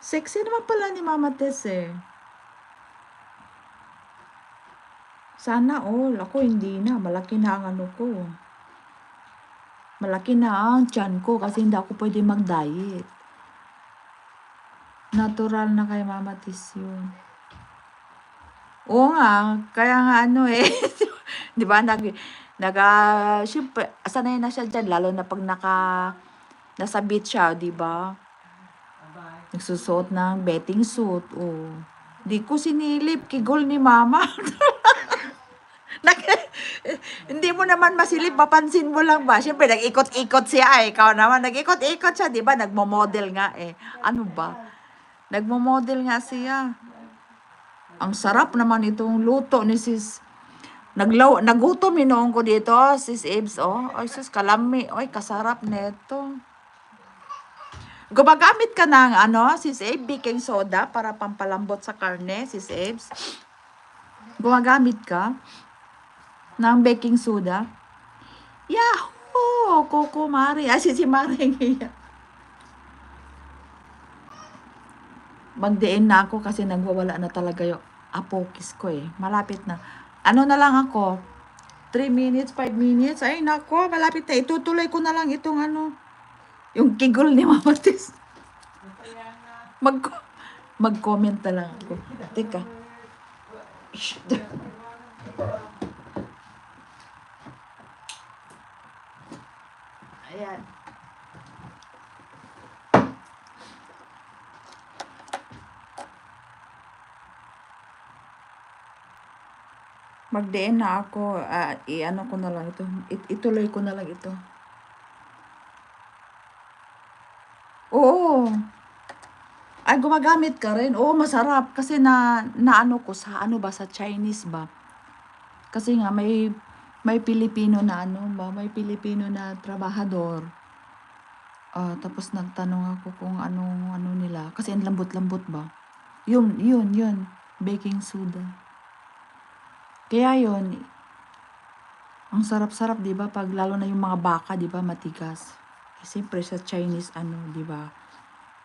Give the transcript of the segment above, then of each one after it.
Sexy naman pala ni Mama Tess eh. Sana all. Ako hindi na. Malaki na ang ano ko. Malaki na ang tiyan ko kasi hindi ako pwede mag-diet. Natural na kay Mama Tess yun. Oo nga. Kaya nga ano eh. Di ba? Siyempre, sanay na siya dyan. Lalo na pag nasa beach siya, di ba? Nagsusuot ng bathing suit. Oh. Di ko sinilip. Kigol ni Mama. Hindi mo naman masilip, mapansin mo lang ba? Siyempre, nag-ikot-ikot siya eh. Ikaw naman, nag-ikot-ikot siya, di ba? Nagmo-model nga eh. Ano ba? Nagmo-model nga siya. Ang sarap naman itong luto ni sis. Nagutom inoon ko dito, sis Ibs, oh. Ay, sis, kalami. Ay, kasarap neto. Gumagamit ka ng, ano, sis Ibs, baking soda para pampalambot sa karne, sis Ibs. Gumagamit ka ng baking soda. Yahoo! Coco Mari. Si Mari nga. Magdiin na ako kasi nagwawala na talaga yung apokis ko eh. Malapit na. Ano na lang ako? 3 minutes, 5 minutes. Ay, nako, malapit na. Itutuloy ko na lang itong ano. Yung kigol ni Mama Tis. Mag-comment na lang ako. Teka. Ayan. Magdiin na ako. I-ano ko na lang ito. Ituloy ko na lang ito. Oo. Ay, gumagamit ka rin. Oo, masarap. Kasi ano ko sa, ano ba, sa Chinese ba? Kasi nga, may Pilipino na ano ba? May Pilipino na trabahador. Tapos nagtanong ako kung ano nila. Kasi ang lambot-lambot ba? Yun. Baking soda. Kaya yun, ang sarap-sarap, di ba? Pag lalo na yung mga baka, di ba? Matigas. Siyempre sa Chinese, ano, di ba?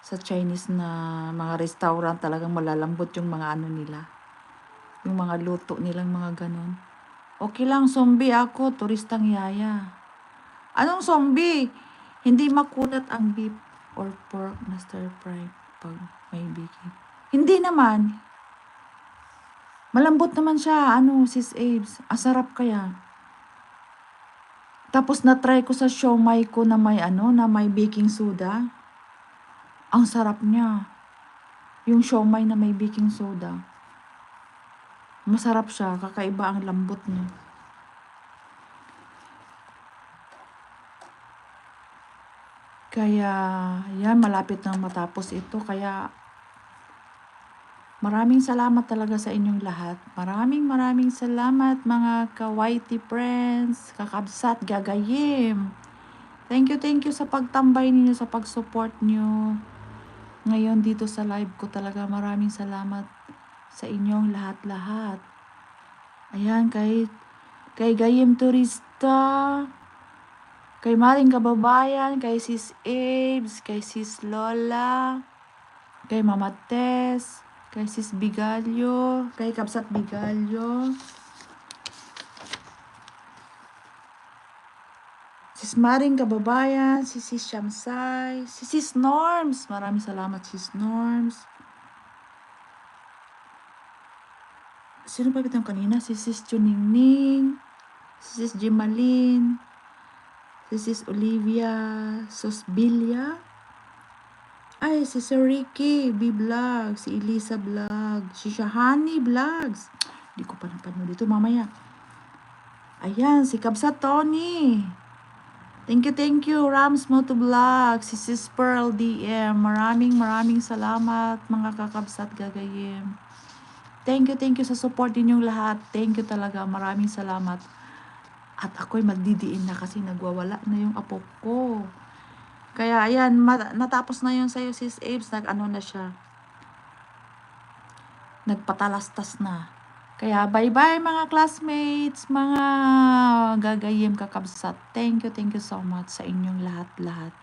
Sa Chinese na mga restaurant, talagang malalambot yung mga ano nila. Yung mga luto nilang mga ganon. Okay lang, zombie ako, turistang yaya. Anong zombie? Hindi makunat ang beef or pork na stir fry pag may baking. Hindi naman. Malambot naman siya, ano, sis Abe's. Asarap kaya. Tapos na-try ko sa siomai ko na may ano, na may baking soda. Ang sarap niya. Yung siomai na may baking soda. Masarap siya, kakaiba ang lambot niya. Kaya, yan, malapit nang matapos ito. Kaya, maraming salamat talaga sa inyong lahat. Maraming salamat mga ka-YT friends, kakabsat, gagayim. Thank you sa pagtambay ninyo, sa pag-support nyo. Ngayon dito sa live ko talaga maraming salamat sa inyong lahat-lahat. Ayan, kay Gayim Turista, kay Maring Kababayan, kay Sis Abes, kay Sis Lola, kay Mama Tess, kay Sis Bigalyo, kay Kapsat Bigalyo, Sis Maring Kababayan, si Sis Shamsay, si Sis Norms. Maraming salamat, Sis Norms. Sino pa bitang kanina? Si Sis Chuningning, si Sis Jimalin, si Sis Olivia Sosbilia. Ay, si Sir Ricky B-Vlog, si Elisa Vlog, si Shahani Vlogs. Hindi ko pa napanood dito mamaya. Ayan, si Kabsa Tony. Thank you, Rams Moto Vlog, si Sis Pearl DM. Maraming salamat mga kakabsat gagayim. Thank you sa support ninyong lahat. Thank you talaga, maraming salamat. At ako'y magdidiin na kasi nagwawala na yung apo ko. Kaya ayan, natapos na yun sa'yo, Sis Abes. Nag-ano na siya. Nagpatalastas na. Kaya bye-bye mga classmates, mga gagayim kakabsat. Thank you so much sa inyong lahat-lahat.